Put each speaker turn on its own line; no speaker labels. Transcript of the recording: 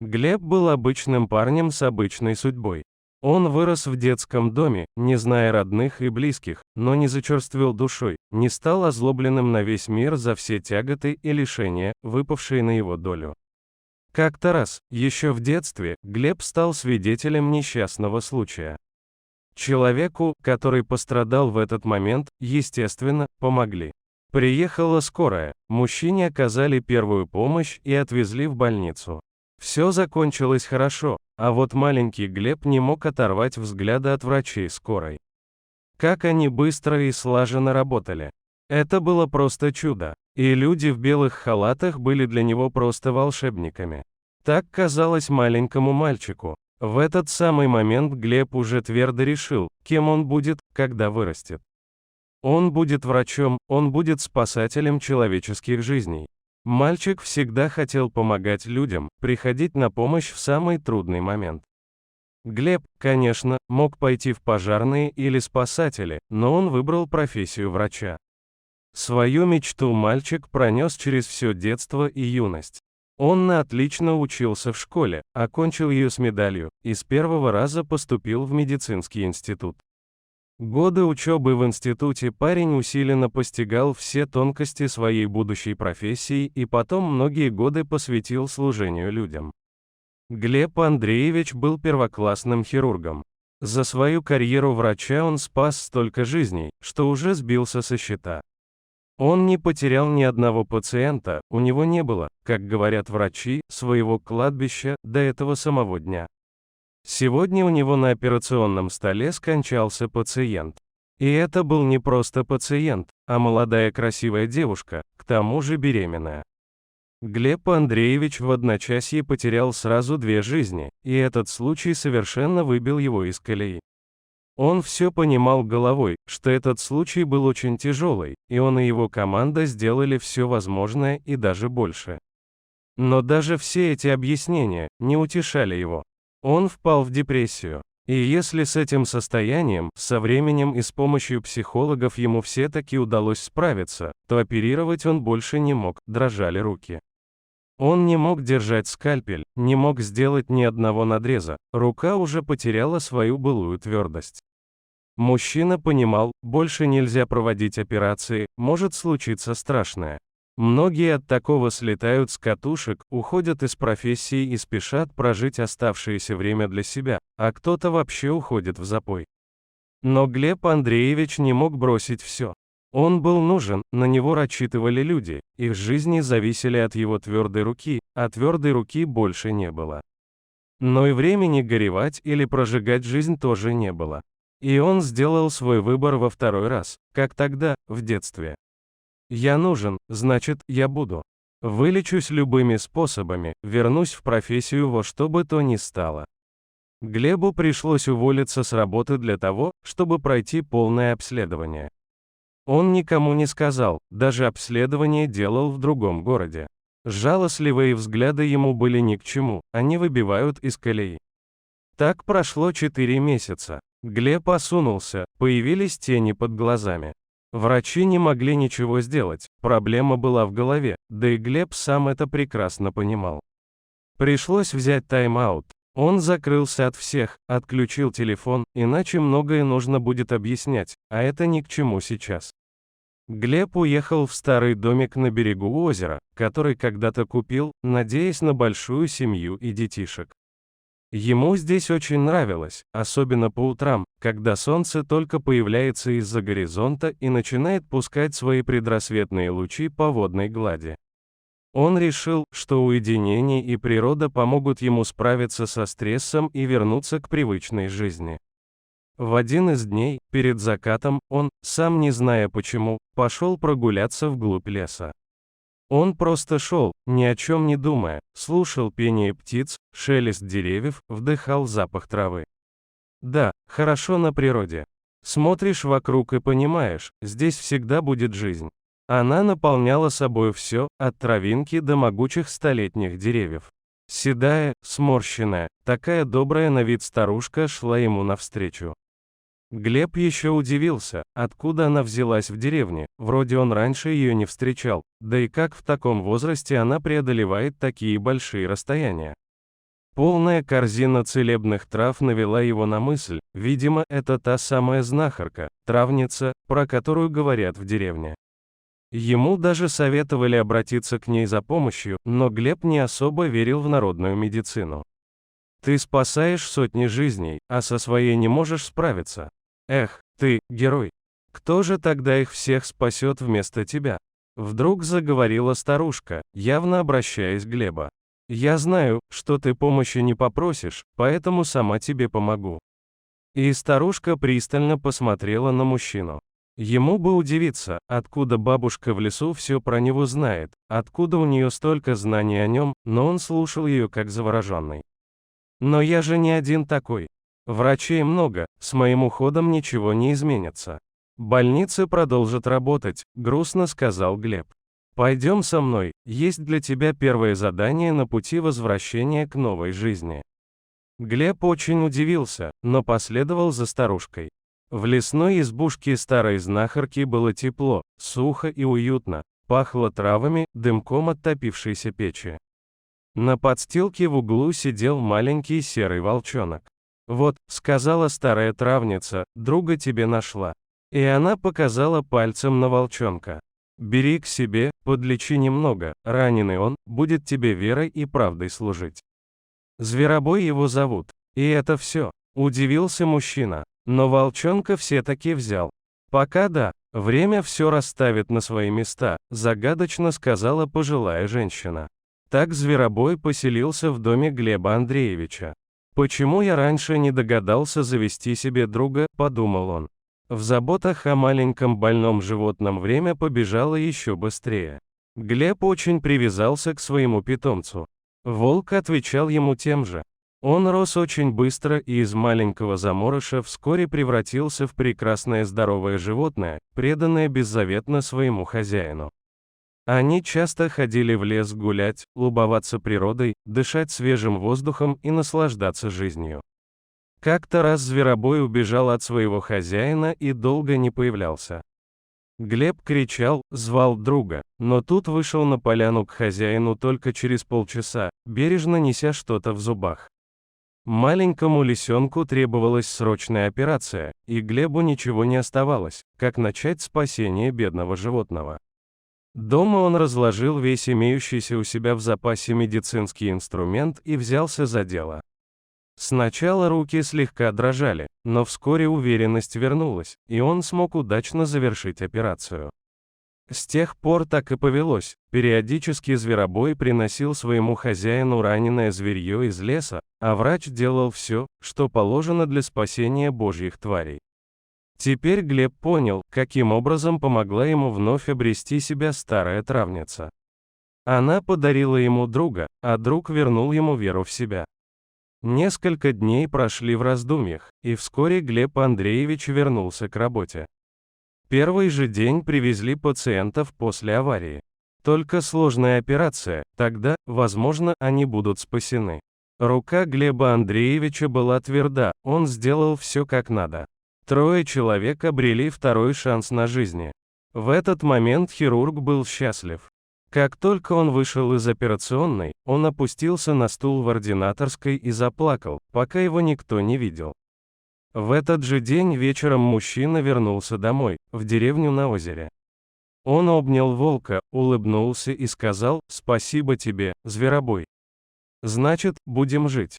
Глеб был обычным парнем с обычной судьбой. Он вырос в детском доме, не зная родных и близких, но не зачерствел душой, не стал озлобленным на весь мир за все тяготы и лишения, выпавшие на его долю. Как-то раз, еще в детстве, Глеб стал свидетелем несчастного случая. Человеку, который пострадал в этот момент, естественно, помогли. Приехала скорая, мужчине оказали первую помощь и отвезли в больницу. Все закончилось хорошо, а вот маленький Глеб не мог оторвать взгляда от врачей скорой. Как они быстро и слаженно работали. Это было просто чудо, и люди в белых халатах были для него просто волшебниками. Так казалось маленькому мальчику. В этот самый момент Глеб уже твердо решил, кем он будет, когда вырастет. Он будет врачом, он будет спасателем человеческих жизней. Мальчик всегда хотел помогать людям, приходить на помощь в самый трудный момент. Глеб, конечно, мог пойти в пожарные или спасатели, но он выбрал профессию врача. Свою мечту мальчик пронес через все детство и юность. Он на отлично учился в школе, окончил ее с медалью, и с первого раза поступил в медицинский институт. Годы учебы в институте парень усиленно постигал все тонкости своей будущей профессии и потом многие годы посвятил служению людям. Глеб Андреевич был первоклассным хирургом. За свою карьеру врача он спас столько жизней, что уже сбился со счета. Он не потерял ни одного пациента, у него не было, как говорят врачи, своего кладбища до этого самого дня. Сегодня у него на операционном столе скончался пациент. И это был не просто пациент, а молодая красивая девушка, к тому же беременная. Глеб Андреевич в одночасье потерял сразу две жизни, и этот случай совершенно выбил его из колеи. Он все понимал головой, что этот случай был очень тяжелый, и он и его команда сделали все возможное и даже больше. Но даже все эти объяснения не утешали его. Он впал в депрессию. И если с этим состоянием, со временем и с помощью психологов ему все-таки удалось справиться, то оперировать он больше не мог, дрожали руки. Он не мог держать скальпель, не мог сделать ни одного надреза, рука уже потеряла свою былую твердость. Мужчина понимал, больше нельзя проводить операции, может случиться страшное. Многие от такого слетают с катушек, уходят из профессии и спешат прожить оставшееся время для себя, а кто-то вообще уходит в запой. Но Глеб Андреевич не мог бросить все. Он был нужен, на него рассчитывали люди, их жизни зависели от его твердой руки, а твердой руки больше не было. Но и времени горевать или прожигать жизнь тоже не было. И он сделал свой выбор во второй раз, как тогда, в детстве. Я нужен, значит, я буду. Вылечусь любыми способами, вернусь в профессию во что бы то ни стало. Глебу пришлось уволиться с работы для того, чтобы пройти полное обследование. Он никому не сказал, даже обследование делал в другом городе. Жалостливые взгляды ему были ни к чему, они выбивают из колеи. Так прошло 4 месяца. Глеб осунулся, появились тени под глазами. Врачи не могли ничего сделать, проблема была в голове, да и Глеб сам это прекрасно понимал. Пришлось взять тайм-аут. Он закрылся от всех, отключил телефон, иначе многое нужно будет объяснять, а это ни к чему сейчас. Глеб уехал в старый домик на берегу озера, который когда-то купил, надеясь на большую семью и детишек. Ему здесь очень нравилось, особенно по утрам, когда солнце только появляется из-за горизонта и начинает пускать свои предрассветные лучи по водной глади. Он решил, что уединение и природа помогут ему справиться со стрессом и вернуться к привычной жизни. В один из дней, перед закатом, он, сам не зная почему, пошел прогуляться вглубь леса. Он просто шел, ни о чем не думая, слушал пение птиц, шелест деревьев, вдыхал запах травы. Да, хорошо на природе. Смотришь вокруг и понимаешь, здесь всегда будет жизнь. Она наполняла собой все, от травинки до могучих столетних деревьев. Седая, сморщенная, такая добрая на вид старушка шла ему навстречу. Глеб еще удивился, откуда она взялась в деревне, вроде он раньше ее не встречал, да и как в таком возрасте она преодолевает такие большие расстояния. Полная корзина целебных трав навела его на мысль, видимо, это та самая знахарка, травница, про которую говорят в деревне. Ему даже советовали обратиться к ней за помощью, но Глеб не особо верил в народную медицину. Ты спасаешь сотни жизней, а со своей не можешь справиться. Эх, ты, герой. Кто же тогда их всех спасет вместо тебя? Вдруг заговорила старушка, явно обращаясь к Глебу. Я знаю, что ты помощи не попросишь, поэтому сама тебе помогу. И старушка пристально посмотрела на мужчину. Ему бы удивиться, откуда бабушка в лесу все про него знает, откуда у нее столько знаний о нем, но он слушал ее как завороженный. Но я же не один такой. Врачей много, с моим уходом ничего не изменится. Больницы продолжат работать, грустно сказал Глеб. Пойдем со мной, есть для тебя первое задание на пути возвращения к новой жизни. Глеб очень удивился, но последовал за старушкой. В лесной избушке старой знахарки было тепло, сухо и уютно, пахло травами, дымком от топившейся печи. На подстилке в углу сидел маленький серый волчонок. «Вот», — сказала старая травница, — «друга тебе нашла». И она показала пальцем на волчонка. «Бери к себе, подлечи немного, раненый он, будет тебе верой и правдой служить». Зверобой его зовут. И это все. Удивился мужчина. Но волчонка все-таки взял. Пока да, время все расставит на свои места, загадочно сказала пожилая женщина. Так Зверобой поселился в доме Глеба Андреевича. Почему я раньше не догадался завести себе друга, подумал он. В заботах о маленьком больном животном время побежало еще быстрее. Глеб очень привязался к своему питомцу. Волк отвечал ему тем же. Он рос очень быстро и из маленького заморыша вскоре превратился в прекрасное здоровое животное, преданное беззаветно своему хозяину. Они часто ходили в лес гулять, любоваться природой, дышать свежим воздухом и наслаждаться жизнью. Как-то раз Зверобой убежал от своего хозяина и долго не появлялся. Глеб кричал, звал друга, но тут вышел на поляну к хозяину только через полчаса, бережно неся что-то в зубах. Маленькому лисенку требовалась срочная операция, и Глебу ничего не оставалось, как начать спасение бедного животного. Дома он разложил весь имеющийся у себя в запасе медицинский инструмент и взялся за дело. Сначала руки слегка дрожали, но вскоре уверенность вернулась, и он смог удачно завершить операцию. С тех пор так и повелось, периодически Зверобой приносил своему хозяину раненое зверье из леса, а врач делал все, что положено для спасения божьих тварей. Теперь Глеб понял, каким образом помогла ему вновь обрести себя старая травница. Она подарила ему друга, а друг вернул ему веру в себя. Несколько дней прошли в раздумьях, и вскоре Глеб Андреевич вернулся к работе. Первый же день привезли пациентов после аварии. Только сложная операция, тогда, возможно, они будут спасены. Рука Глеба Андреевича была тверда, он сделал все как надо. 3 человек обрели второй шанс на жизнь. В этот момент хирург был счастлив. Как только он вышел из операционной, он опустился на стул в ординаторской и заплакал, пока его никто не видел. В этот же день вечером мужчина вернулся домой, в деревню на озере. Он обнял волка, улыбнулся и сказал: «Спасибо тебе, Зверобой. Значит, будем жить».